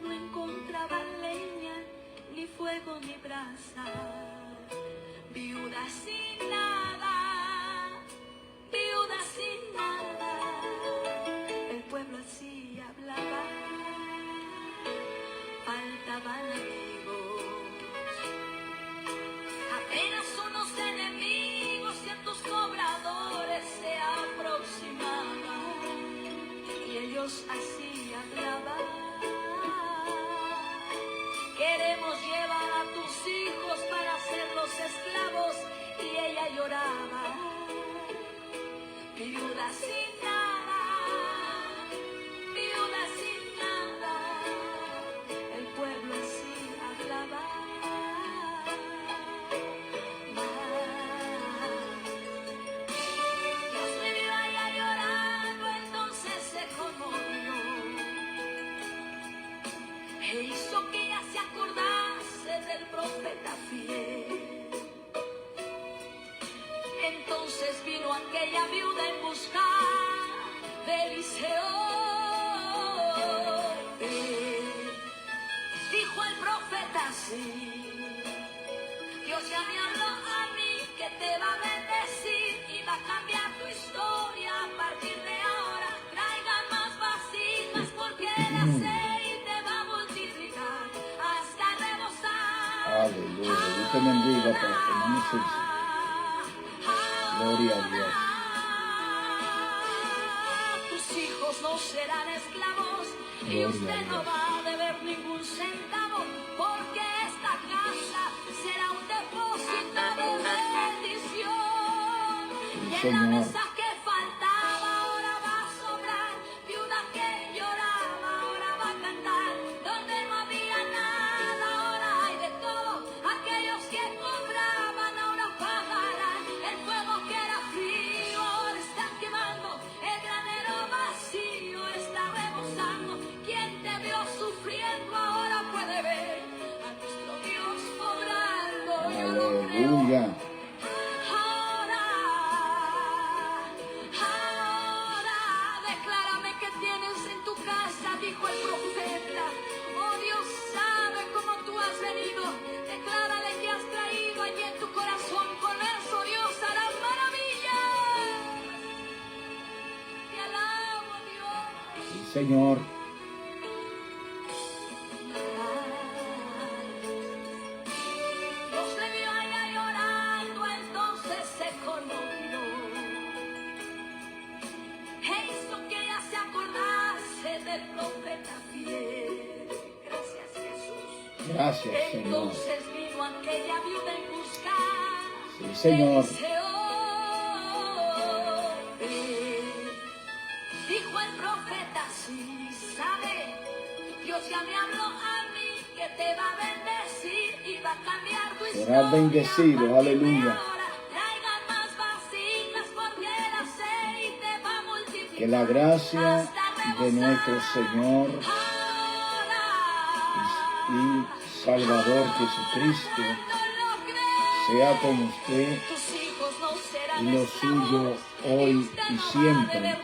no encontraban leña, ni fuego ni brasa. Viuda sin nada, viuda sin nada. El pueblo así hablaba, faltaban amigos. Apenas unos enemigos, ciertos cobradores se aproximaban, y ellos así hablaban: queremos llevar a tus hijos para hacerlos esclavos. Y ella lloraba, viuda sin nada, viuda sin nada. El pueblo así hablaba. Dios me vio allá llorando, entonces se conmovió e hizo que ella se acordase del profeta fiel. Entonces vino aquella viuda en busca de Eliseo. Dijo el profeta así: Dios ya me habló a mí que te va a bendecir y va a cambiar tu historia. A partir de ahora traigan más vasijas, porque el aceite va a multiplicar hasta rebosar. Aleluya. Dios te bendiga, pastor. No me cese. Gloria a Dios. Tus hijos no serán esclavos y usted no va a deber ningún centavo, porque esta casa será un depósito de bendición. Y en la mesa que faltaba ahora va a sobrar, viuda que lloraba ahora va a cantar. Donde no había nada ahora hay de todo, aquellos que cobraban ahora pagarán. El fuego que era frío ahora está quemando, el granero vacío está rebosando. Quien te vio sufriendo ahora puede ver a nuestro Dios obrando. Yo lo creo. Aleluya. Ahora, declárame que tienes en tu casa, dijo el profeta. Oh, Dios sabe cómo tú has venido. Declárale que has traído allí en tu corazón. Con eso Dios hará maravillas. Te alabo, Dios. Sí, Señor. Dios le vio allá llorando, entonces se conmovió e hizo que ella se acordase del profeta fiel. Gracias, Jesús. Gracias, Señor. Entonces vino aquella viuda en busca Sí, Señor. de Eliseo. Dijo el profeta: sí, sabe, Dios ya me habló a mí que te va a bendecir y va a cambiar tu historia. Serás bendecido, aleluya. Traigan más vasijas porque el aceite va a multiplicar. Que la gracia de nuestro Señor y Salvador Jesucristo sea con usted y lo suyo hoy y siempre.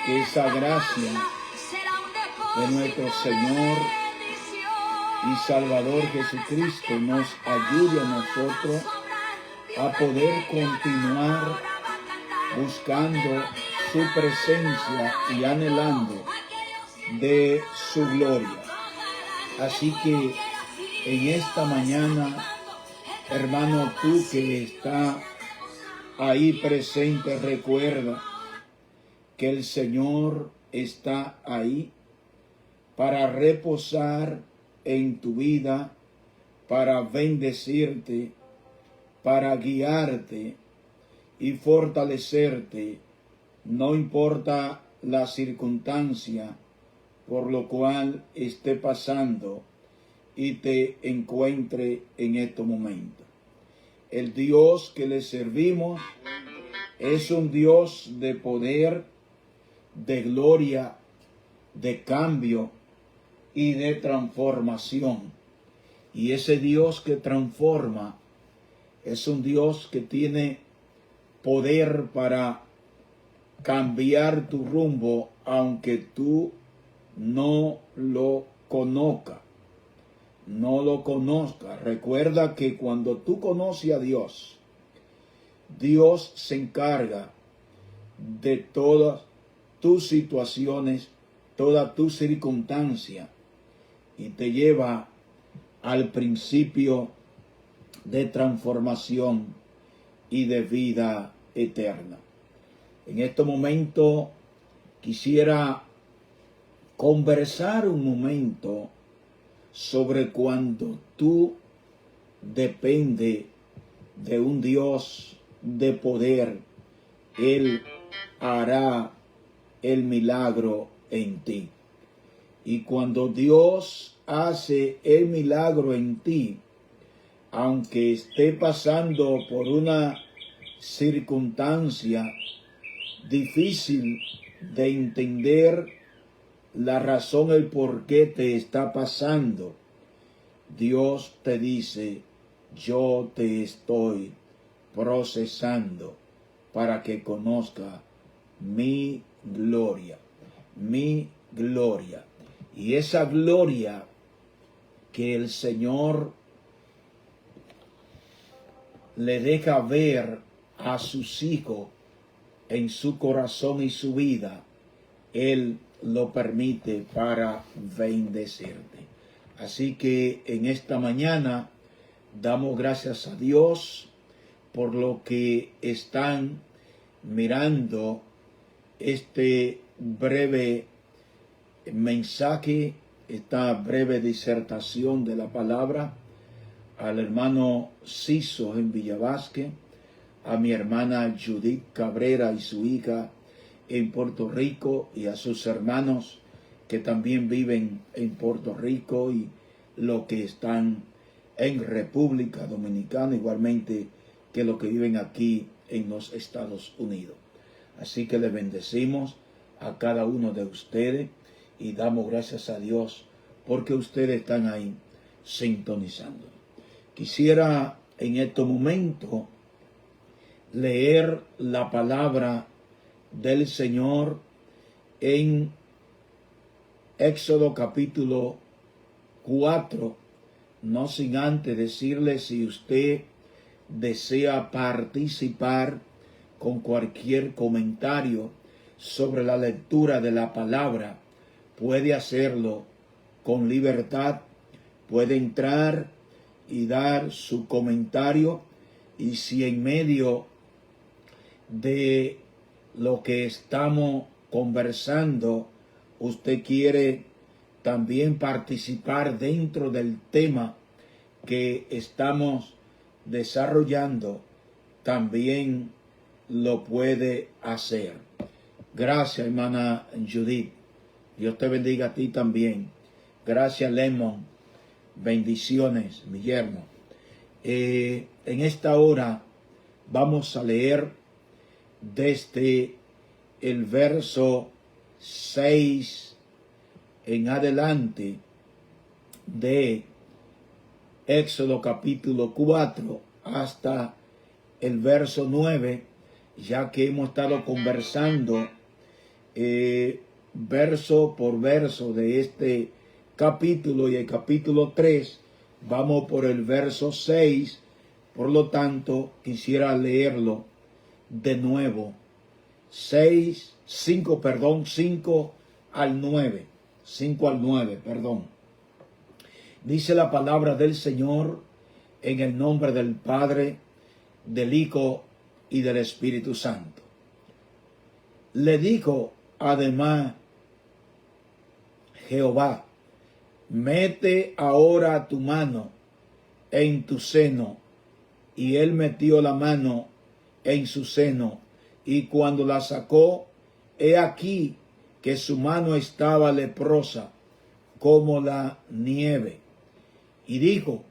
Que esa gracia de nuestro Señor y Salvador Jesucristo nos ayude a nosotros a poder continuar buscando su presencia y anhelando de su gloria. Así que en esta mañana, hermano, tú que estás ahí presente, recuerda que el Señor está ahí para reposar en tu vida, para bendecirte, para guiarte y fortalecerte, no importa la circunstancia por lo cual esté pasando y te encuentre en este momento. El Dios que le servimos es un Dios de poder, de gloria, de cambio y de transformación. Y ese Dios que transforma es un Dios que tiene poder para cambiar tu rumbo, aunque tú no lo conozca. No lo conozca. Recuerda que cuando tú conoces a Dios, Dios se encarga de todas tus situaciones, todas tus circunstancias, y te lleva al principio de transformación y de vida eterna. En este momento quisiera conversar un momento sobre cuando tú dependes de un Dios de poder. Él hará el milagro en ti. Y cuando Dios hace el milagro en ti, aunque esté pasando por una circunstancia difícil de entender la razón, el por qué te está pasando, Dios te dice: yo te estoy procesando para que conozca mi gloria, mi gloria. Y esa gloria que el Señor le deja ver a sus hijos en su corazón y su vida, Él lo permite para bendecirte. Así que en esta mañana damos gracias a Dios por lo que están mirando este breve mensaje, esta breve disertación de la palabra, al hermano Ciso en Villavasque, a mi hermana Judith Cabrera y su hija en Puerto Rico, y a sus hermanos que también viven en Puerto Rico y los que están en República Dominicana, igualmente que los que viven aquí en los Estados Unidos. Así que les bendecimos a cada uno de ustedes y damos gracias a Dios porque ustedes están ahí sintonizando. Quisiera en este momento leer la palabra del Señor en Éxodo capítulo 4, no sin antes decirle, si usted desea participar con cualquier comentario sobre la lectura de la palabra, puede hacerlo con libertad, puede entrar y dar su comentario, y si en medio de lo que estamos conversando usted quiere también participar dentro del tema que estamos desarrollando, también lo puede hacer. Gracias, hermana Judith. Dios te bendiga a ti también. Gracias, Lemon. Bendiciones, mi yerno. En esta hora vamos a leer desde el verso 6 en adelante de Éxodo capítulo 4 hasta el verso 9, ya que hemos estado conversando verso por verso de este capítulo, y el capítulo 3 vamos por el verso 6, por lo tanto quisiera leerlo de nuevo. 5 al 9. 5 al 9, perdón. Dice la palabra del Señor en el nombre del Padre, del Hijo y del Espíritu Santo. Le dijo además Jehová: mete ahora tu mano en tu seno. Y él metió la mano en su seno, y cuando la sacó, he aquí que su mano estaba leprosa como la nieve. Y dijo: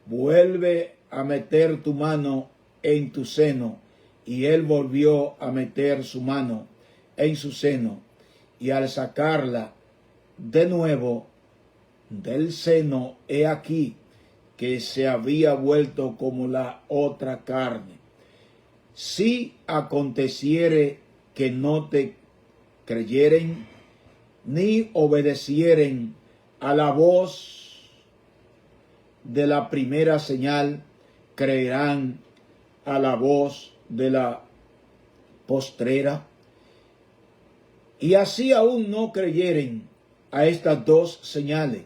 vuelve a meter tu mano en tu seno. Y él volvió a meter su mano en su seno, y al sacarla de nuevo del seno, he aquí que se había vuelto como la otra carne. Si aconteciere que no te creyeren, ni obedecieren a la voz de la primera señal, creerán a la voz de la postrera. Y así aún no creyeren a estas dos señales,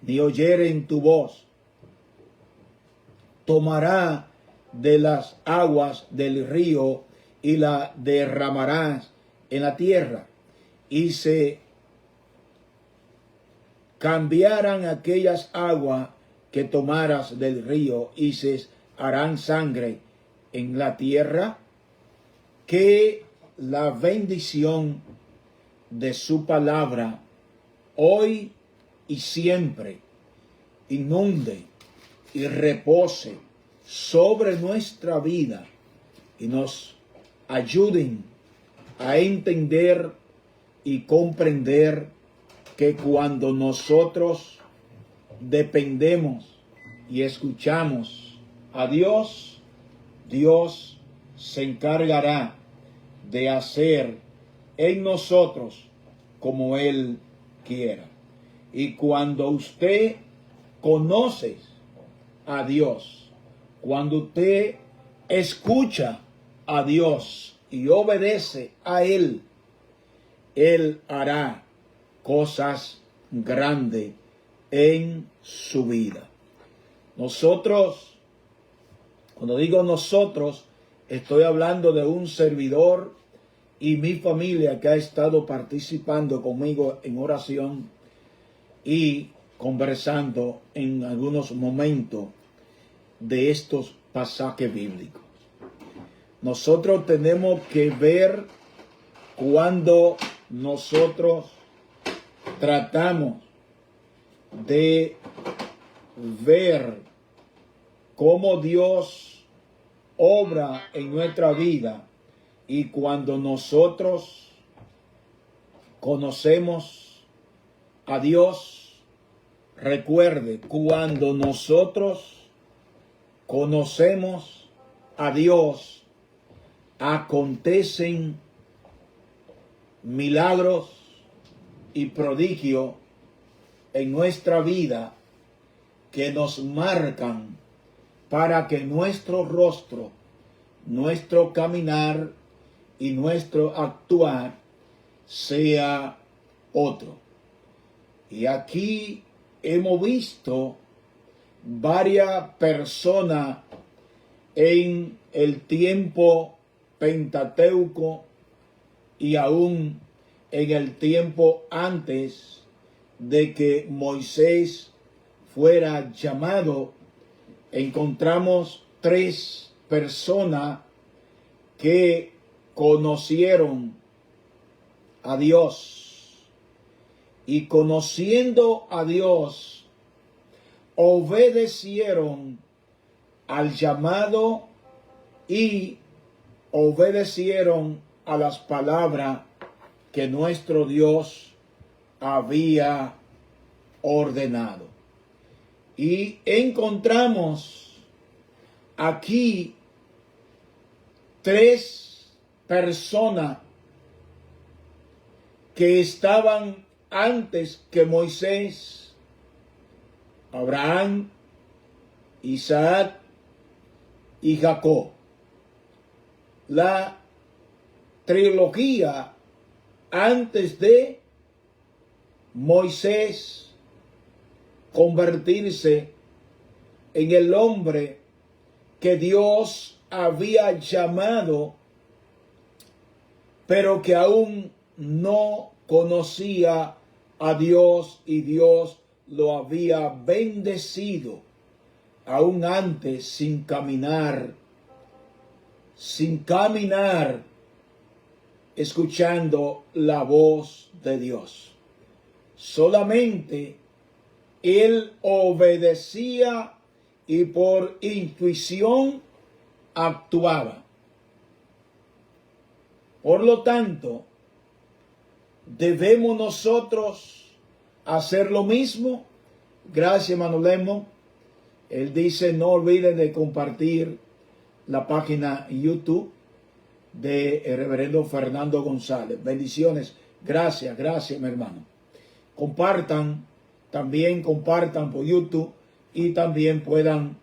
ni oyeren tu voz, tomará de las aguas del río y la derramarás en la tierra, y se cambiarán aquellas aguas que tomaras del río y se harán sangre en la tierra. Que la bendición de su palabra hoy y siempre inunde y repose sobre nuestra vida y nos ayuden a entender y comprender que cuando nosotros dependemos y escuchamos a Dios, Dios se encargará de hacer en nosotros como Él quiera. Y cuando usted conoce a Dios, cuando usted escucha a Dios y obedece a Él, Él hará cosas grandes en su vida. Nosotros, cuando digo nosotros, estoy hablando de un servidor y mi familia que ha estado participando conmigo en oración y conversando en algunos momentos de estos pasajes bíblicos. Nosotros tenemos que ver cuando nosotros tratamos de ver cómo Dios obra en nuestra vida y cuando nosotros conocemos a Dios. Recuerde, cuando nosotros conocemos a Dios, acontecen milagros y prodigios en nuestra vida que nos marcan para que nuestro rostro, nuestro caminar y nuestro actuar sea otro. Y aquí hemos visto varias personas en el tiempo pentateuco y aún en el tiempo antes de que Moisés fuera llamado. Encontramos 3 personas que conocieron a Dios y conociendo a Dios obedecieron al llamado y obedecieron a las palabras que nuestro Dios había ordenado. Y encontramos aquí 3 personas que estaban antes que Moisés: Abraham, Isaac y Jacob. La trilogía antes de Moisés convertirse en el hombre que Dios había llamado, pero que aún no conocía a Dios y Dios lo había bendecido aún antes sin caminar escuchando la voz de Dios. Solamente él obedecía y por intuición actuaba. Por lo tanto, debemos nosotros hacer lo mismo. Gracias, hermano Lemo. Él dice, no olviden de compartir la página YouTube de el reverendo Fernando González. Bendiciones, Gracias, mi hermano. Compartan, también compartan por YouTube y también puedan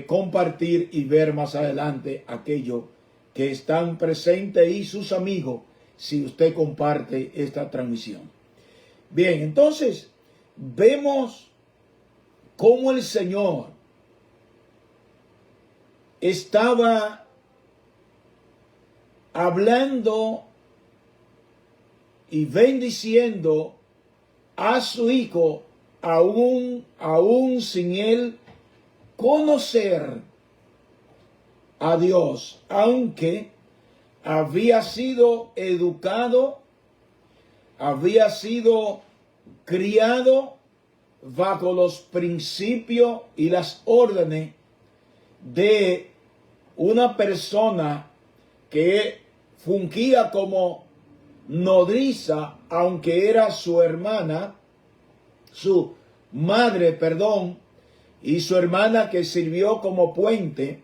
compartir y ver más adelante aquello que están presentes y sus amigos si usted comparte esta transmisión. Bien, entonces vemos cómo el Señor estaba hablando y bendiciendo a su hijo aún sin él conocer a Dios, aunque había sido educado, había sido criado bajo los principios y las órdenes de una persona que fungía como nodriza, aunque era su hermana, su madre, perdón, y su hermana que sirvió como puente,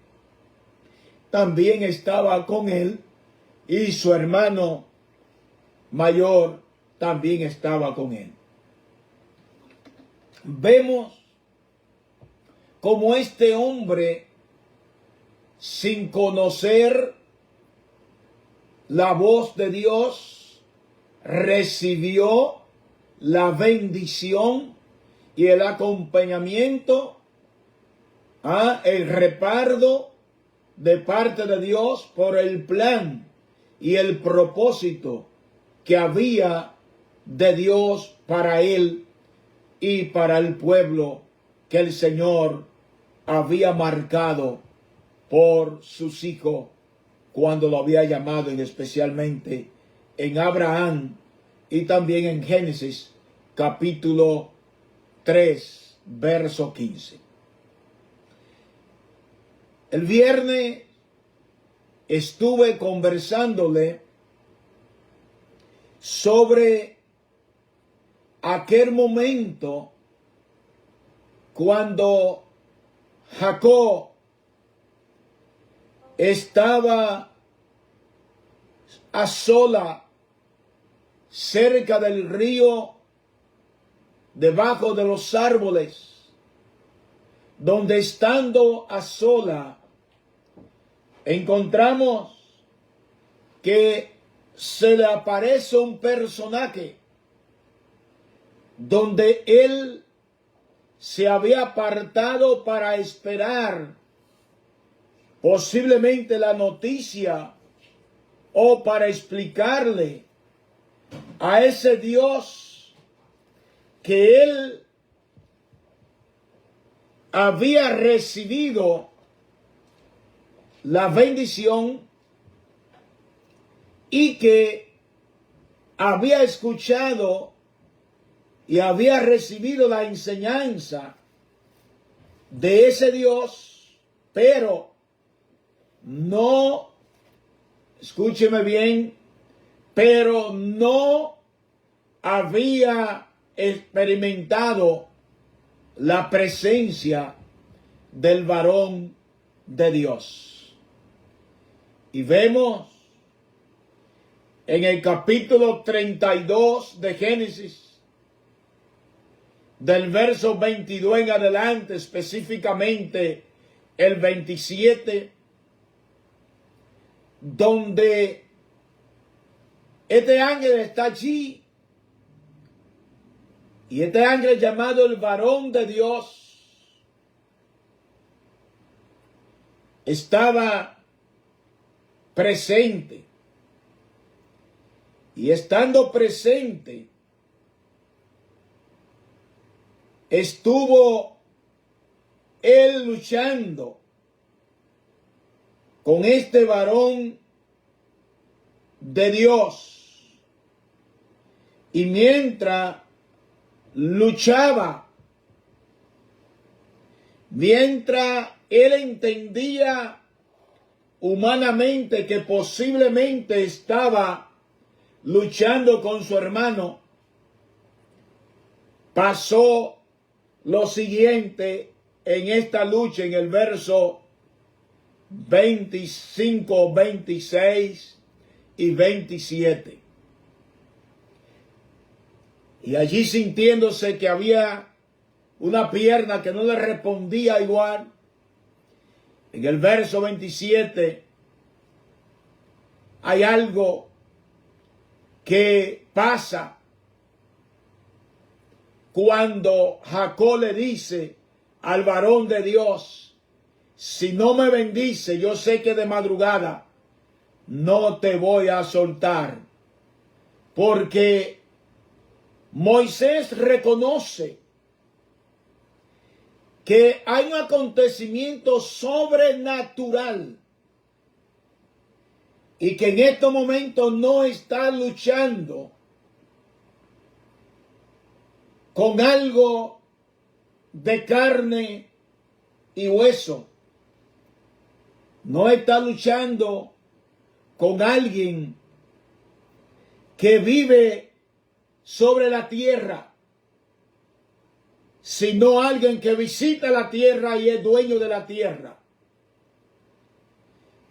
también estaba con él, y su hermano mayor también estaba con él. Vemos como este hombre, sin conocer la voz de Dios, recibió la bendición y el acompañamiento, el reparto de parte de Dios por el plan y el propósito que había de Dios para él y para el pueblo que el Señor había marcado por sus hijos cuando lo había llamado, y especialmente en Abraham y también en Génesis capítulo 3, verso 15. El viernes estuve conversándole sobre aquel momento cuando Jacob estaba a sola cerca del río, debajo de los árboles, donde estando a sola encontramos que se le aparece un personaje donde él se había apartado para esperar posiblemente la noticia o para explicarle a ese Dios que él había recibido la bendición y que había escuchado y había recibido la enseñanza de ese Dios, pero no, escúcheme bien, pero no había experimentado la presencia del varón de Dios. Y vemos en el capítulo 32 de Génesis, del verso 22 en adelante, específicamente el 27, donde este ángel está allí, y este ángel llamado el varón de Dios estaba presente, y estando presente estuvo él luchando con este varón de Dios, y mientras luchaba, mientras él entendía humanamente que posiblemente estaba luchando con su hermano, pasó lo siguiente en esta lucha en el verso 25, 26 y 27. Y allí sintiéndose que había una pierna que no le respondía igual, en el verso 27 hay algo que pasa cuando Jacob le dice al varón de Dios: si no me bendice, yo sé que de madrugada no te voy a soltar. Porque Moisés reconoce que hay un acontecimiento sobrenatural y que en estos momentos no está luchando con algo de carne y hueso. No está luchando con alguien que vive sobre la tierra, sino alguien que visita la tierra y es dueño de la tierra.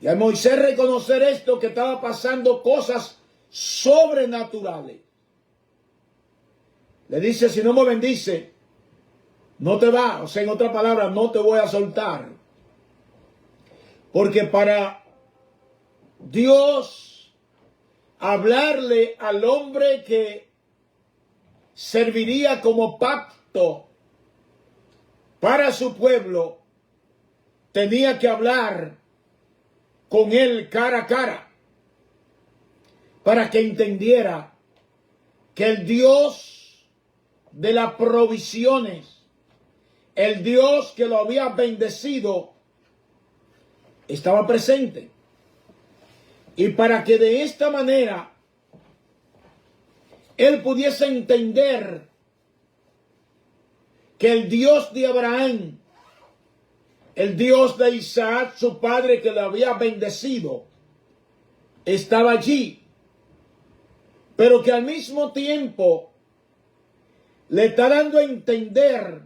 Y a Moisés reconocer esto, que estaba pasando cosas sobrenaturales, le dice: si no me bendice, no te va. O sea, en otras palabras, no te voy a soltar. Porque para Dios hablarle al hombre que serviría como pacto para su pueblo, tenía que hablar con él cara a cara, para que entendiera que el Dios de las provisiones, el Dios que lo había bendecido, estaba presente. Y para que de esta manera él pudiese entender que el Dios de Abraham, el Dios de Isaac, su padre, que le había bendecido, estaba allí, pero que al mismo tiempo le está dando a entender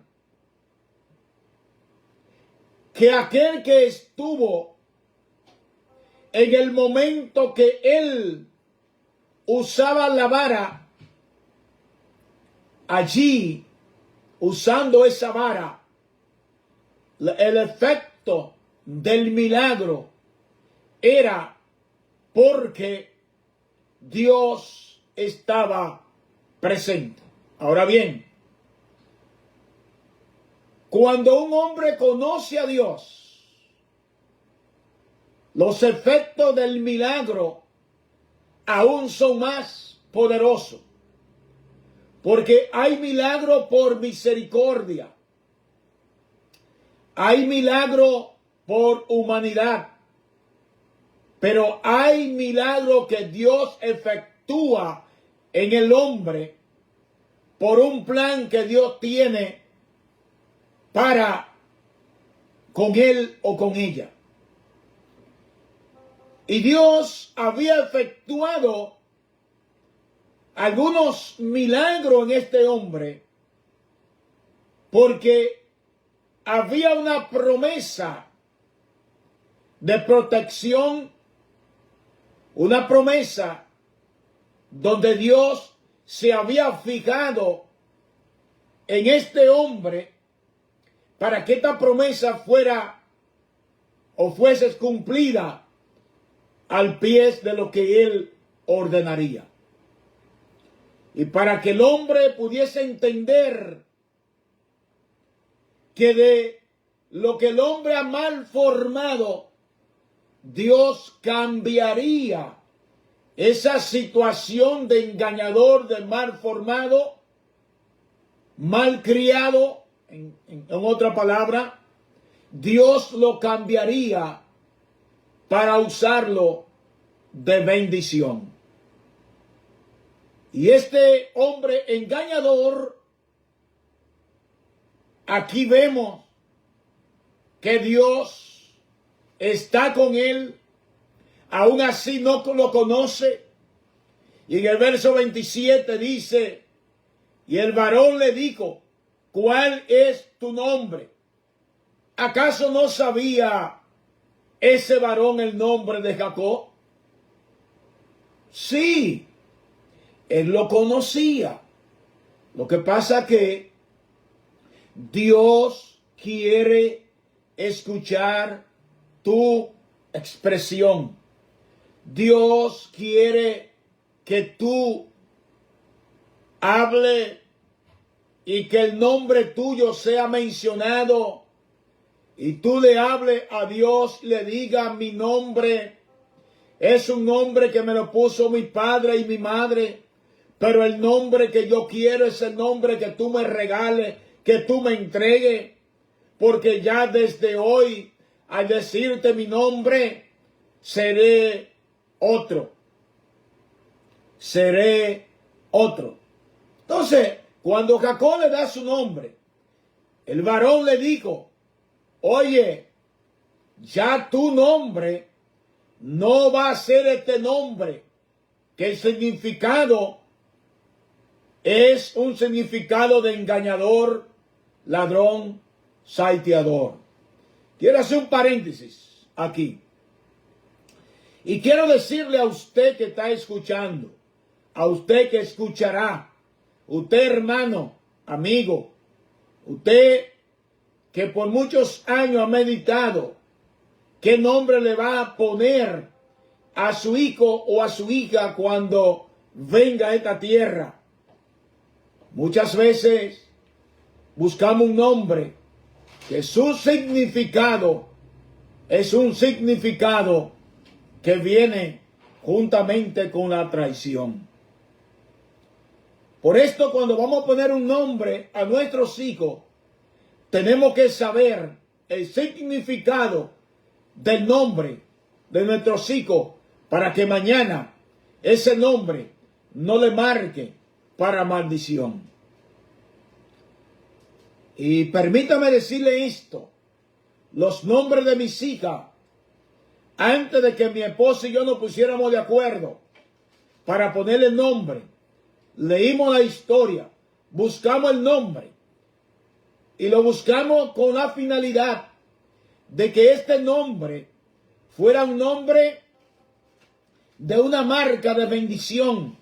que aquel que estuvo en el momento que él usaba la vara, allí, usando esa vara, el efecto del milagro era porque Dios estaba presente. Ahora bien, cuando un hombre conoce a Dios, los efectos del milagro aún son más poderosos. Porque hay milagro por misericordia. Hay milagro por humanidad. Pero hay milagro que Dios efectúa en el hombre por un plan que Dios tiene para con él o con ella. Y Dios había efectuado algunos milagros en este hombre porque había una promesa de protección, una promesa donde Dios se había fijado en este hombre para que esta promesa fuera o fuese cumplida al pie de lo que él ordenaría. Y para que el hombre pudiese entender que de lo que el hombre ha mal formado, Dios cambiaría esa situación de engañador, de mal formado, mal criado, en otra palabra, Dios lo cambiaría para usarlo de bendición. Y este hombre engañador, aquí vemos que Dios está con él, aún así no lo conoce. Y en el verso 27 dice: y el varón le dijo: ¿cuál es tu nombre? ¿Acaso no sabía ese varón el nombre de Jacob? Sí, él lo conocía. Lo que pasa que Dios quiere escuchar tu expresión. Dios quiere que tú hable y que el nombre tuyo sea mencionado y tú le hables a Dios, le diga: mi nombre es un nombre que me lo puso mi padre y mi madre, pero el nombre que yo quiero es el nombre que tú me regales, que tú me entregues, porque ya desde hoy, al decirte mi nombre, seré otro. Seré otro. Entonces, cuando Jacob le da su nombre, el varón le dijo: oye, ya tu nombre no va a ser este nombre, que el significado es un significado de engañador, ladrón, salteador. Quiero hacer un paréntesis aquí. Y quiero decirle a usted que está escuchando, a usted que escuchará, usted hermano, amigo, usted que por muchos años ha meditado qué nombre le va a poner a su hijo o a su hija cuando venga a esta tierra. Muchas veces buscamos un nombre que su significado es un significado que viene juntamente con la traición. Por esto, cuando vamos a poner un nombre a nuestros hijos, tenemos que saber el significado del nombre de nuestros hijos para que mañana ese nombre no le marque para maldición. Y permítame decirle esto: los nombres de mis hijas, antes de que mi esposa y yo nos pusiéramos de acuerdo para ponerle nombre, leímos la historia, buscamos el nombre y lo buscamos con la finalidad de que este nombre fuera un nombre de una marca de bendición.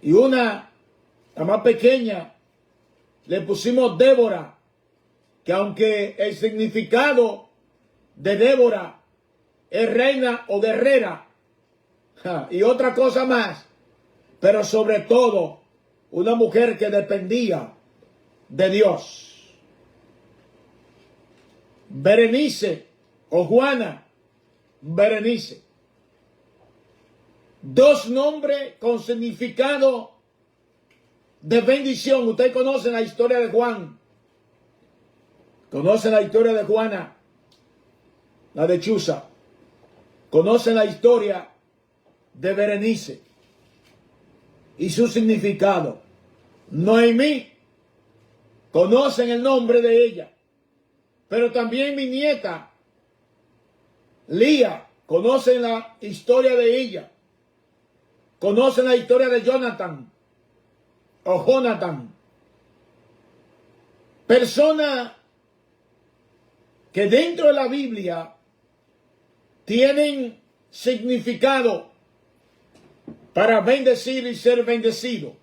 Y la más pequeña, le pusimos Débora, que aunque el significado de Débora es reina o guerrera, y otra cosa más, pero sobre todo una mujer que dependía de Dios. Berenice o Juana, Berenice. Dos nombres con significado de bendición. Ustedes conocen la historia de Juan. Conocen la historia de Juana, la de Chuza. Conocen la historia de Berenice y su significado. Noemí, conocen el nombre de ella. Pero también mi nieta, Lía, conocen la historia de ella. Conocen la historia de Jonathan o Jonathan. Personas que dentro de la Biblia tienen significado para bendecir y ser bendecido.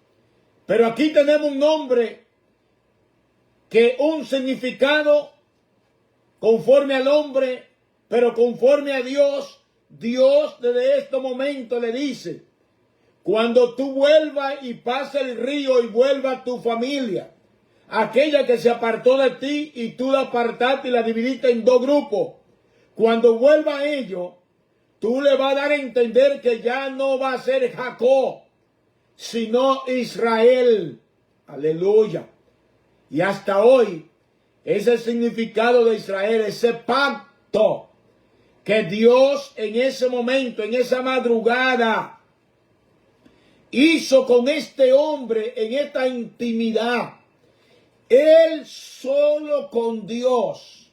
Pero aquí tenemos un nombre que un significado conforme al hombre, pero conforme a Dios. Dios desde este momento le dice: cuando tú vuelvas y pases el río y vuelva a tu familia, aquella que se apartó de ti y tú la apartaste y la dividiste en dos grupos, cuando vuelva a ellos, tú le vas a dar a entender que ya no va a ser Jacob, sino Israel. Aleluya. Y hasta hoy, ese significado de Israel, ese pacto que Dios en ese momento, en esa madrugada, hizo con este hombre en esta intimidad, él solo con Dios,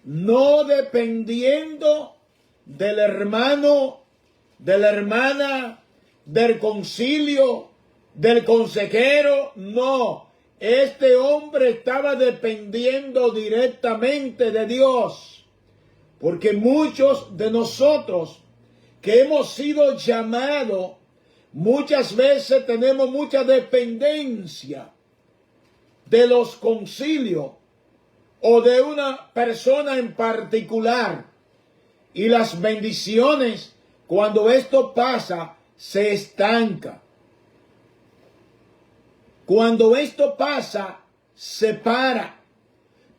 no dependiendo del hermano, de la hermana, del concilio, del consejero, no. Este hombre estaba dependiendo directamente de Dios, porque muchos de nosotros que hemos sido llamados muchas veces tenemos mucha dependencia de los concilios o de una persona en particular. Y las bendiciones, cuando esto pasa, se estanca. Cuando esto pasa, se para.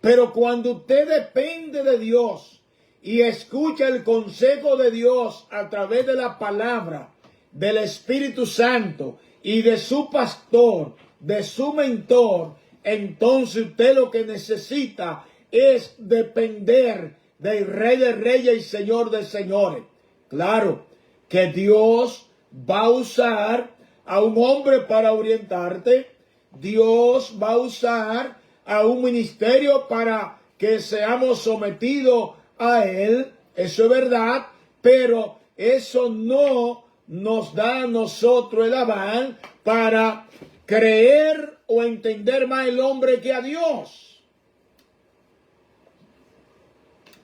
Pero cuando usted depende de Dios y escucha el consejo de Dios a través de la palabra, del Espíritu Santo y de su pastor, de su mentor, entonces usted lo que necesita es depender del Rey de Reyes y Señor de Señores. Claro que Dios va a usar a un hombre para orientarte. Dios va a usar a un ministerio para que seamos sometidos a Él. Eso es verdad, pero eso no nos da a nosotros el aval para creer o entender más el hombre que a Dios.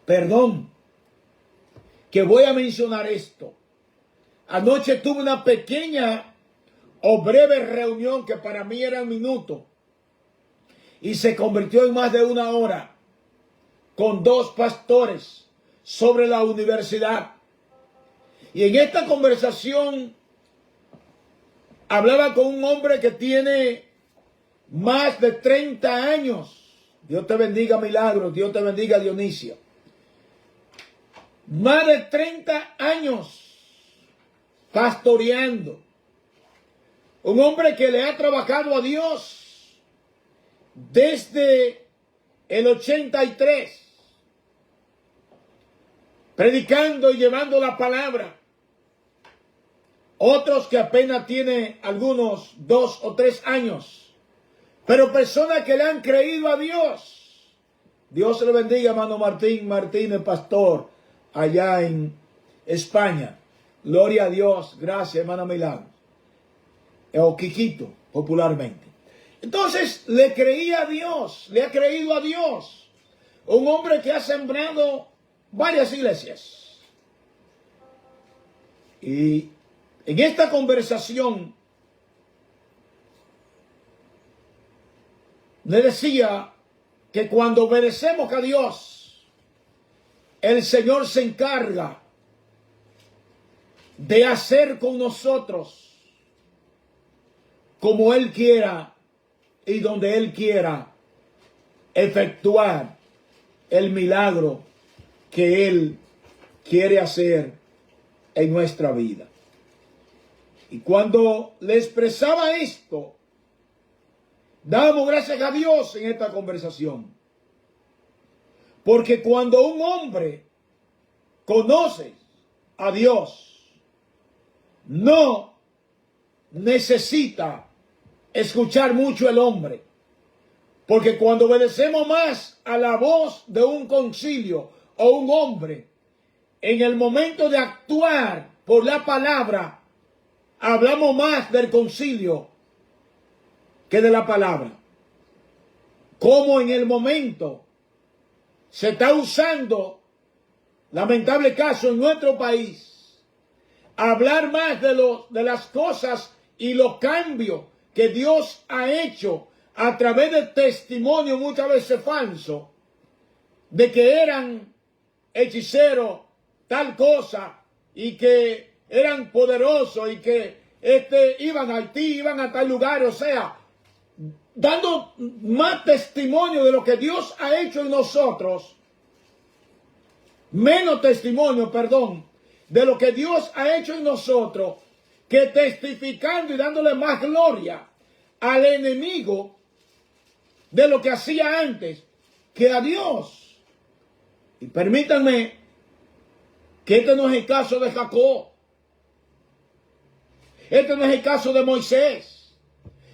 Perdón, que voy a mencionar esto. Anoche tuve una pequeña o breve reunión que para mí era un minuto y se convirtió en más de una hora con dos pastores sobre la universidad. Y en esta conversación hablaba con un hombre que tiene más de 30 años. Dios te bendiga, Milagros. Dios te bendiga, Dionisio. Más de 30 años pastoreando. Un hombre que le ha trabajado a Dios desde el 83. Predicando y llevando la palabra. Otros que apenas tienen algunos 2 o 3 años. Pero personas que le han creído a Dios. Dios se le bendiga, hermano Martín Martínez, pastor, allá en España. Gloria a Dios. Gracias, hermana Milagros. O Quiquito, popularmente. Entonces, le creía a Dios. Le ha creído a Dios. Un hombre que ha sembrado varias iglesias. Y en esta conversación le decía que cuando obedecemos a Dios, el Señor se encarga de hacer con nosotros como Él quiera y donde Él quiera efectuar el milagro que Él quiere hacer en nuestra vida. Y cuando le expresaba esto, dábamos gracias a Dios en esta conversación. Porque cuando un hombre conoce a Dios, no necesita escuchar mucho el hombre. Porque cuando obedecemos más a la voz de un concilio o un hombre, en el momento de actuar por la palabra, hablamos más del concilio que de la palabra. Como en el momento se está usando, lamentable caso en nuestro país, hablar más de las cosas y los cambios que Dios ha hecho a través de testimonios muchas veces falsos, de que eran hechiceros, tal cosa, y que eran poderosos y que iban a Haití, iban a tal lugar, o sea, dando más testimonio de lo que Dios ha hecho en nosotros, menos testimonio, perdón, de lo que Dios ha hecho en nosotros, que testificando y dándole más gloria al enemigo de lo que hacía antes que a Dios. Y permítanme que este no es el caso de Jacob. Este no es el caso de Moisés.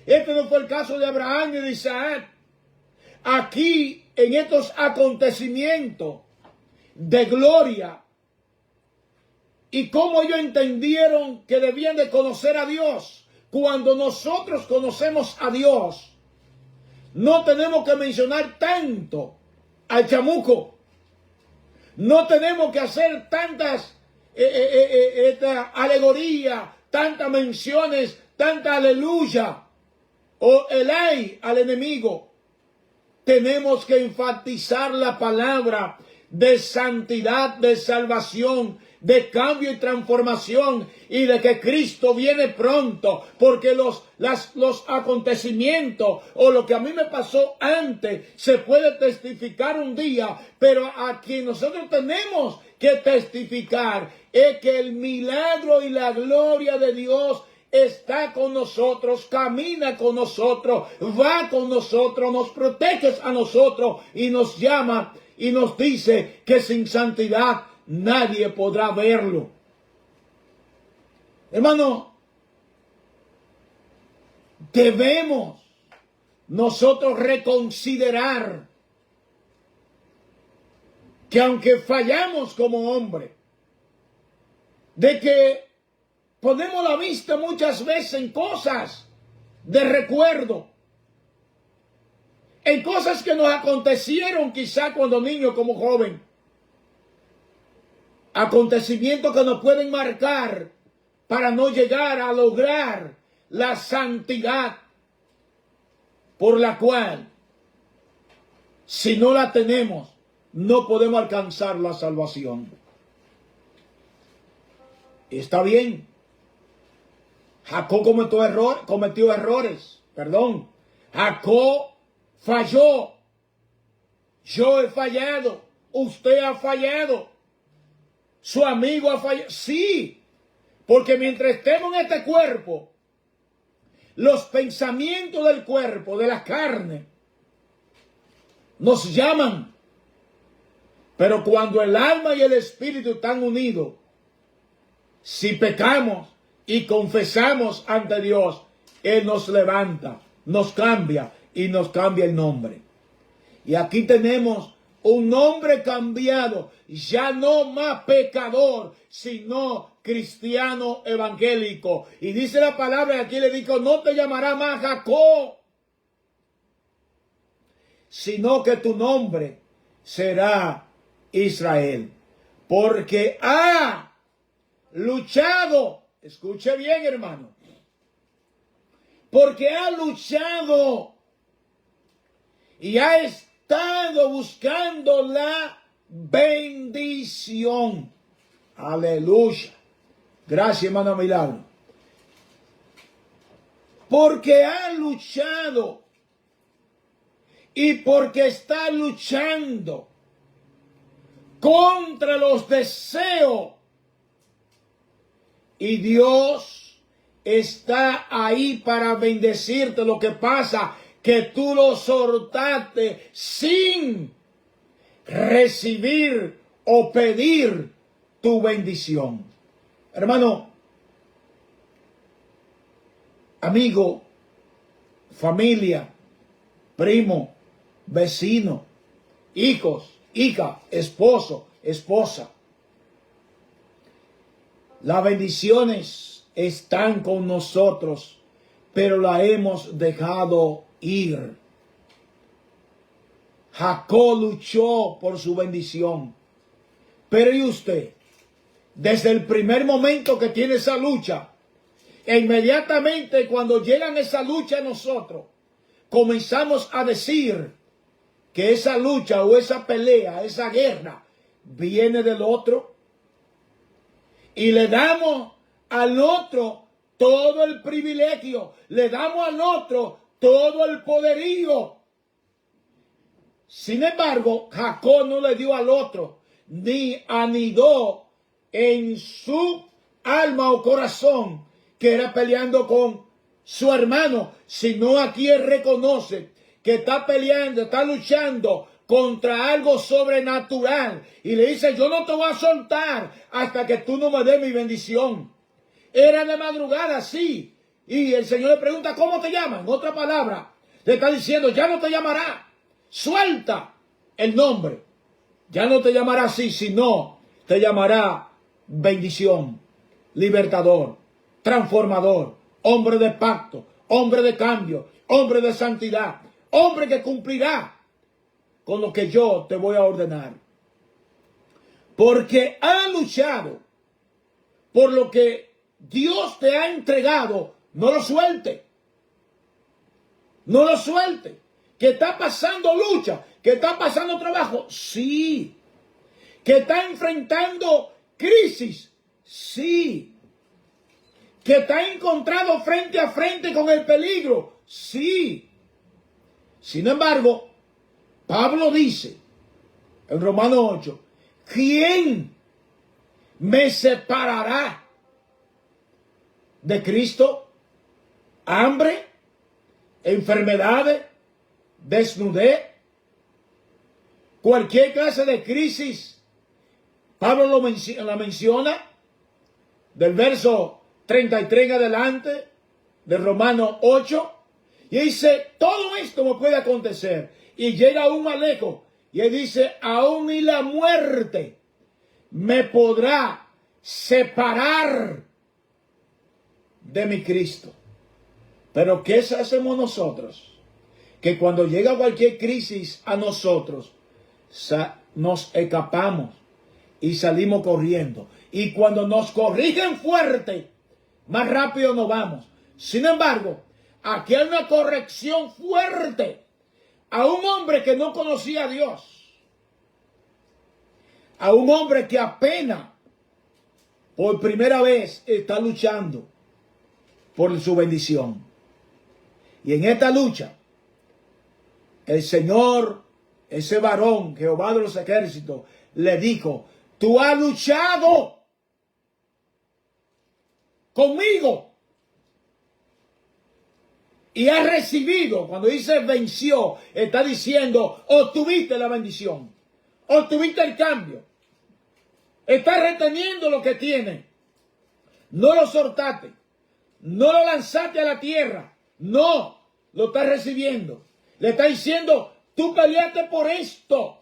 Este no fue el caso de Abraham y de Isaac. Aquí, en estos acontecimientos de gloria, y cómo ellos entendieron que debían de conocer a Dios. Cuando nosotros conocemos a Dios, no tenemos que mencionar tanto al chamuco. No tenemos que hacer tantas alegorías, tantas menciones, tanta aleluya o elay al enemigo. Tenemos que enfatizar la palabra de santidad, de salvación, de cambio y transformación, y de que Cristo viene pronto, porque los acontecimientos o lo que a mí me pasó antes se puede testificar un día, pero a quien nosotros tenemos que testificar es que el milagro y la gloria de Dios está con nosotros, camina con nosotros, va con nosotros, nos protege a nosotros y nos llama y nos dice que sin santidad nadie podrá verlo. Hermano, debemos nosotros reconsiderar que aunque fallamos como hombre, de que ponemos la vista muchas veces en cosas de recuerdo, en cosas que nos acontecieron quizá cuando niño como joven, acontecimientos que nos pueden marcar para no llegar a lograr la santidad por la cual, si no la tenemos, no podemos alcanzar la salvación. Está bien. Jacob cometió errores. Jacob falló. Yo he fallado. Usted ha fallado. Su amigo ha fallado. Sí. Porque mientras estemos en este cuerpo, los pensamientos del cuerpo, de la carne, nos llaman. Pero cuando el alma y el espíritu están unidos, si pecamos y confesamos ante Dios, Él nos levanta, nos cambia y nos cambia el nombre. Y aquí tenemos un nombre cambiado, ya no más pecador, sino cristiano evangélico. Y dice la palabra, aquí le digo, no te llamará más Jacob, sino que tu nombre será Israel, porque ha luchado, escuche bien hermano, porque ha luchado y ha estado buscando la bendición. Aleluya. Gracias, hermano Milagro. Porque ha luchado y porque está luchando contra los deseos. Y Dios está ahí para bendecirte. Lo que pasa que tú lo soltaste sin recibir o pedir tu bendición. Hermano, amigo, familia, primo, vecino, hijos, hija, esposo, esposa. Las bendiciones están con nosotros, pero la hemos dejado ir. Jacob luchó por su bendición. Pero ¿y usted? Desde el primer momento que tiene esa lucha, e inmediatamente cuando llegan esa lucha a nosotros, comenzamos a decir que esa lucha o esa pelea, esa guerra, viene del otro. Y le damos al otro todo el privilegio. Le damos al otro todo el poderío. Sin embargo, Jacob no le dio al otro, ni anidó en su alma o corazón que era peleando con su hermano, sino aquí él reconoce que está peleando, está luchando contra algo sobrenatural. Y le dice, yo no te voy a soltar hasta que tú no me des mi bendición. Era de madrugada, sí. Y el Señor le pregunta, ¿cómo te llaman? En otra palabra, le está diciendo, ya no te llamará. Suelta el nombre. Ya no te llamará así, sino te llamará bendición, libertador, transformador, hombre de pacto, hombre de cambio, hombre de santidad, hombre que cumplirá con lo que yo te voy a ordenar. Porque ha luchado por lo que Dios te ha entregado, no lo suelte. No lo suelte. ¿Que está pasando lucha? ¿Que está pasando trabajo? Sí. ¿Que está enfrentando crisis? Sí. ¿Que está encontrado frente a frente con el peligro? Sí. Sin embargo, Pablo dice en Romanos 8, ¿quién me separará de Cristo? ¿Hambre? ¿Enfermedades? ¿Desnudez? Cualquier clase de crisis. Pablo la menciona del verso 33 en adelante de Romanos 8. Y dice, todo esto me puede acontecer. Y llega aún más lejos. Y él dice, aún ni la muerte me podrá separar de mi Cristo. Pero ¿qué hacemos nosotros? Que cuando llega cualquier crisis a nosotros, nos escapamos y salimos corriendo. Y cuando nos corrigen fuerte, más rápido nos vamos. Sin embargo, aquí hay una corrección fuerte a un hombre que no conocía a Dios. A un hombre que apenas por primera vez está luchando por su bendición. Y en esta lucha, el Señor, ese varón, Jehová de los ejércitos, le dijo, tú has luchado conmigo y has recibido. Cuando dice venció, está diciendo, obtuviste la bendición, obtuviste el cambio, estás reteniendo lo que tienes, no lo soltaste, no lo lanzaste a la tierra, no, lo estás recibiendo. Le está diciendo, tú peleaste por esto.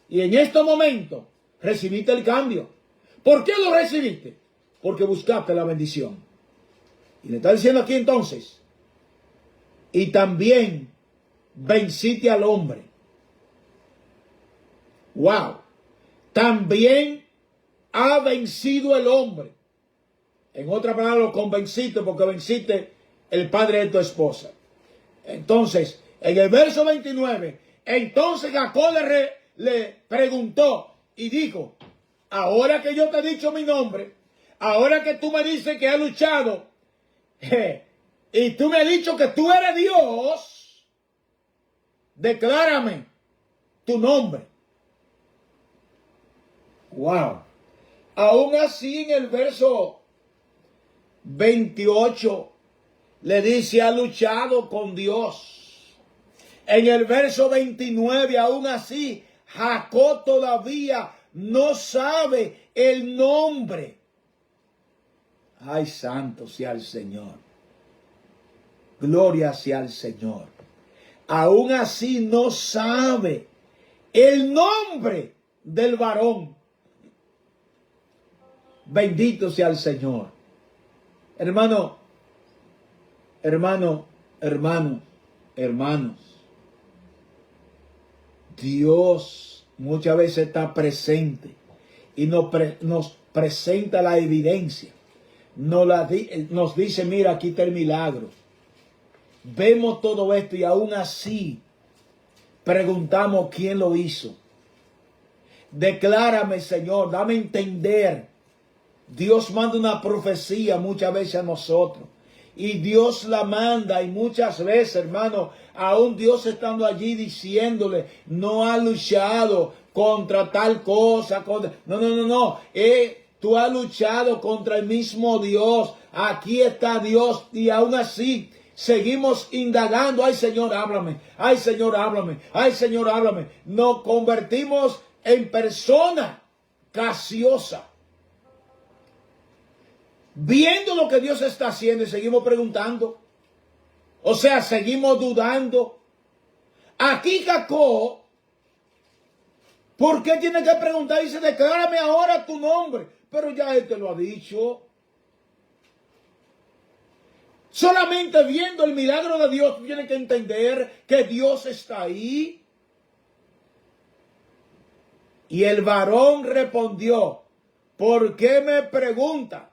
Y en este momento recibiste el cambio. ¿Por qué lo recibiste? Porque buscaste la bendición. Y le está diciendo aquí entonces, y también venciste al hombre. Wow. También ha vencido el hombre. En otra palabra, lo convenciste porque venciste el padre de tu esposa. Entonces, en el verso 29, entonces Jacob le preguntó y dijo, ahora que yo te he dicho mi nombre, ahora que tú me dices que he luchado, y tú me has dicho que tú eres Dios, declárame tu nombre. Wow. Aún así en el verso 28 le dice, ha luchado con Dios. En el verso 29, aún así, Jacob todavía no sabe el nombre. Ay, santo sea el Señor. Gloria sea el Señor. Aún así no sabe el nombre del varón. Bendito sea el Señor. Hermanos, Dios muchas veces está presente y nos presenta la evidencia. Nos dice, mira, aquí está el milagro. Vemos todo esto y aún así preguntamos quién lo hizo. Declárame, Señor, dame a entender. Dios manda una profecía muchas veces a nosotros. Y Dios la manda y muchas veces, hermano, aún Dios estando allí diciéndole, no ha luchado contra tal cosa. No. Tú has luchado contra el mismo Dios. Aquí está Dios y aún así seguimos indagando. Ay, Señor, háblame. Ay, Señor, háblame. Ay, Señor, háblame. Nos convertimos en persona graciosa. Viendo lo que Dios está haciendo y seguimos preguntando. O sea, seguimos dudando. Aquí Jacob, ¿por qué tiene que preguntar? Dice, declárame ahora tu nombre. Pero ya él te lo ha dicho. Solamente viendo el milagro de Dios, tú tienes que entender que Dios está ahí. Y el varón respondió, ¿por qué me preguntas?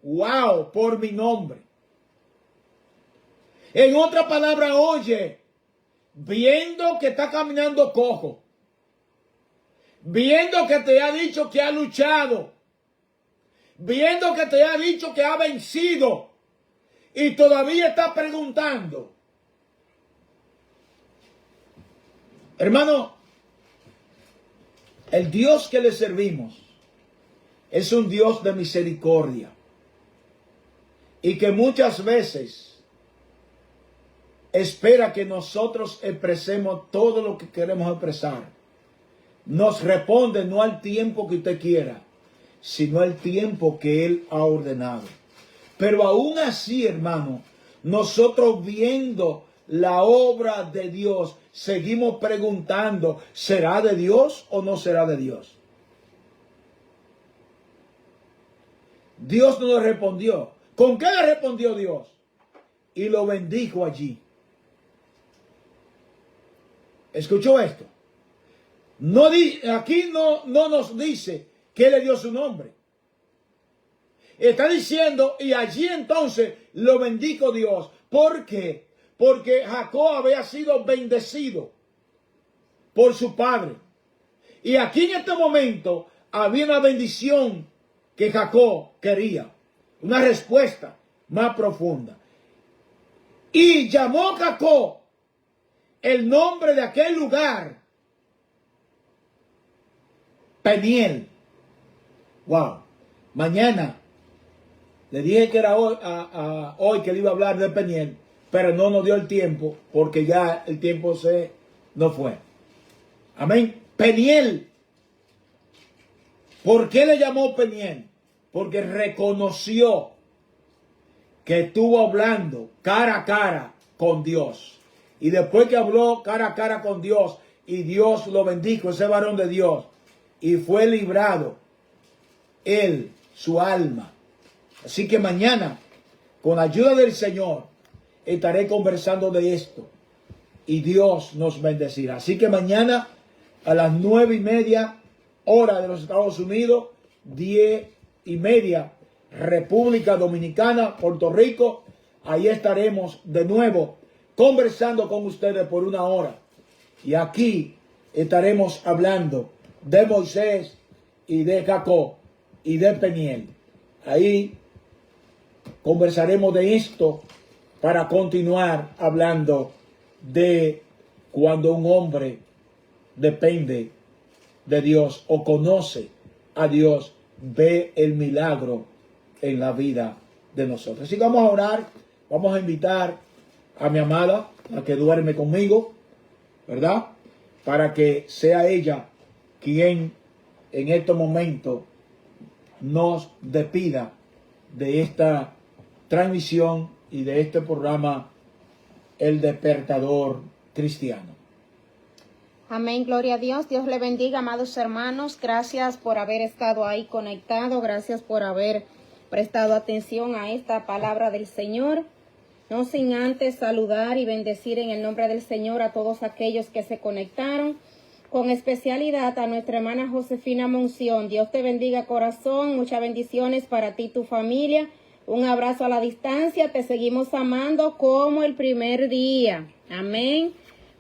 Wow, por mi nombre. En otra palabra, oye, viendo que está caminando cojo, viendo que te ha dicho que ha luchado, viendo que te ha dicho que ha vencido y todavía está preguntando. Hermano, el Dios que le servimos es un Dios de misericordia y que muchas veces espera que nosotros expresemos todo lo que queremos expresar. Nos responde no al tiempo que usted quiera, sino al tiempo que Él ha ordenado. Pero aún así, hermano, nosotros viendo la obra de Dios, seguimos preguntando, ¿será de Dios o no será de Dios? Dios no le respondió. ¿Con qué le respondió Dios? Y lo bendijo allí. ¿Escuchó esto? Aquí no nos dice que le dio su nombre. Está diciendo, y allí entonces lo bendijo Dios. ¿Por qué? Porque Jacob había sido bendecido por su padre. Y aquí en este momento había una bendición que Jacob quería. Una respuesta más profunda. Y llamó Jacob el nombre de aquel lugar Peniel. Wow. Mañana le dije que era hoy que le iba a hablar de Peniel, pero no nos dio el tiempo porque ya el tiempo no fue. Amén. Peniel. ¿Por qué le llamó Peniel? Porque reconoció que estuvo hablando cara a cara con Dios. Y después que habló cara a cara con Dios y Dios lo bendijo, ese varón de Dios, y fue librado él, su alma. Así que mañana, con la ayuda del Señor, estaré conversando de esto y Dios nos bendecirá. Así que mañana a las 9:30 hora de los Estados Unidos, 10:30 República Dominicana, Puerto Rico, ahí estaremos de nuevo conversando con ustedes por 1 hora. Y aquí estaremos hablando de Moisés y de Jacob y de Peniel. Ahí conversaremos de esto para continuar hablando de cuando un hombre depende de Dios o conoce a Dios, ve el milagro en la vida de nosotros. Así que vamos a orar, vamos a invitar a mi amada, a que duerme conmigo, ¿verdad? Para que sea ella quien en este momento nos despida de esta transmisión y de este programa, El Despertador Cristiano. Amén, gloria a Dios. Dios le bendiga, amados hermanos. Gracias por haber estado ahí conectado. Gracias por haber prestado atención a esta palabra del Señor. No sin antes saludar y bendecir en el nombre del Señor a todos aquellos que se conectaron. Con especialidad a nuestra hermana Josefina Monción. Dios te bendiga, corazón. Muchas bendiciones para ti y tu familia. Un abrazo a la distancia. Te seguimos amando como el primer día. Amén.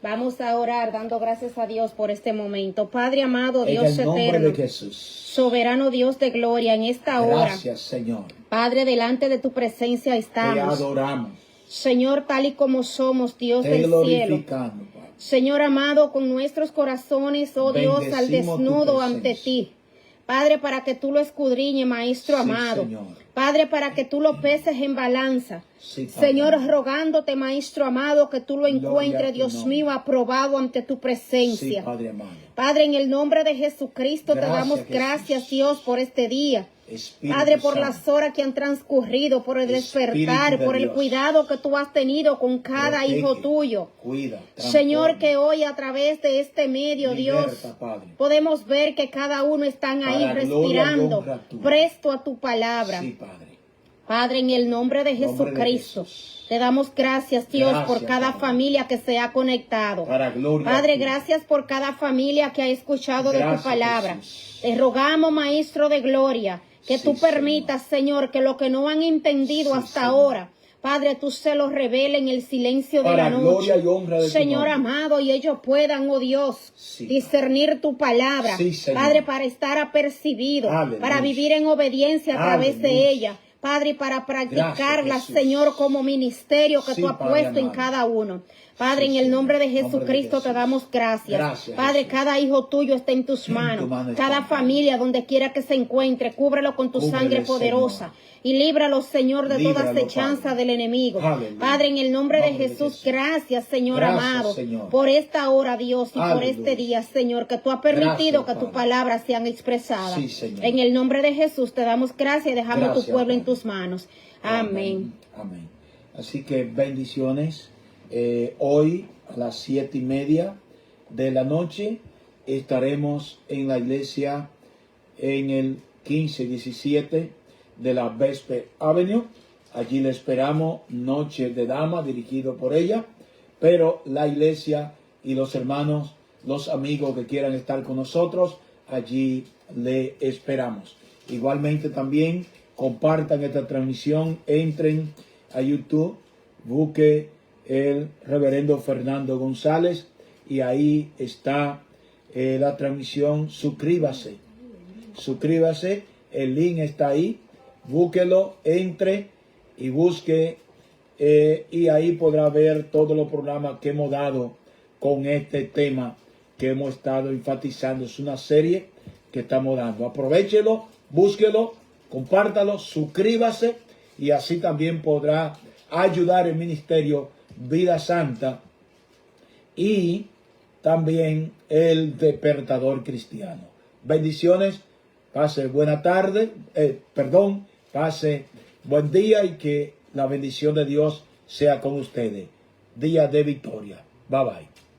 Vamos a orar dando gracias a Dios por este momento. Padre amado, Dios eterno, en el nombre de Jesús, soberano Dios de gloria, en esta hora. Gracias, Señor. Padre, delante de tu presencia Te estamos. adoramos. Señor, tal y como somos, Dios Te del cielo. glorificamos, Padre. Señor amado, con nuestros corazones, oh Dios, al Bendecimos tu desnudo ante presencia. ti. Padre, para que tú lo escudriñes, Maestro Sí, amado. Señor. Padre, para que tú lo peses en balanza. Sí, Padre. Señor, rogándote, Maestro amado, que tú lo Gloria a encuentres, tu Dios nombre. mío, aprobado ante tu Sí, presencia. Padre amado. Padre, en el nombre de Jesucristo te Gracias, damos Jesús. gracias, Dios, por este día. Espíritu Padre, por Santo, las horas que han transcurrido, por el Espíritu despertar, de por el Dios. cuidado que tú has tenido con cada protege, hijo tuyo. Cuida, Señor, transforma, que hoy a través de este medio, Dios, liberta, Padre. podemos ver que cada uno están ahí Para gloria y respirando, honra tuya. presto a tu palabra. Sí, Padre. Padre, en el nombre de Nombre de Jesucristo, Jesús. te damos gracias, Dios, Gracias, por cada Padre. familia que se ha conectado. Para gloria Padre, tuya. gracias por cada familia que ha escuchado de Gracias, tu palabra. Jesús. Te rogamos, Maestro de Gloria, Que Sí, tú permitas, Señor, que lo que no han entendido Sí, hasta Señor. ahora, Padre, tú se los revele en el silencio de Para la gloria noche. y honra de tu Señor nombre. amado, y ellos puedan, oh Dios, Sí. discernir tu palabra. Sí, Señor. Padre, para estar apercibido, Aleluya. para vivir en obediencia a través de Aleluya. ella. Padre, para practicarla, Gracias, Jesús. Señor, como ministerio que Sí, tú has Padre puesto en amado. cada uno. Padre, Sí, en el Señor. nombre de Nombre de Jesucristo te Jesús. damos gracias. Gracias, Padre, Jesús. cada hijo tuyo está en tus En tu manos. mano está, Cada Padre. familia, donde quiera que se encuentre, cúbrelo con tu Cúbrele, sangre poderosa. Señor. Y líbralo, Señor, de toda Líbralo, acechanza Padre. del enemigo. Aleluya. Padre, en el nombre de Nombre de Jesús, Jesús. gracias, Señor Gracias, amado, Señor. por esta hora, Dios, y por Aleluya. este día, Señor, que tú has permitido Gracias, que tus Padre. palabras sean expresadas. Sí, Señor. En el nombre de Jesús te damos gracias y dejamos Gracias, tu pueblo en Padre. tus manos. Amén. Amén. Así que bendiciones. Hoy a las 7:30 de la noche estaremos en la iglesia en el 1517 de la Vesper Avenue. Allí le esperamos, Noche de Dama, dirigido por ella. Pero la iglesia y los hermanos, los amigos que quieran estar con nosotros, allí le esperamos. Igualmente también compartan esta transmisión, entren a YouTube, busque el reverendo Fernando González y ahí está la transmisión. Suscríbase, el link está ahí, búsquelo, entre y busque y ahí podrá ver todos los programas que hemos dado con este tema que hemos estado enfatizando. Es una serie que estamos dando. Aprovéchelo, búsquelo, compártalo, suscríbase y así también podrá ayudar el ministerio Vida Santa y también el Despertador Cristiano. Bendiciones, pase buena tarde, pase buen día y que la bendición de Dios sea con ustedes. Día de victoria. Bye bye.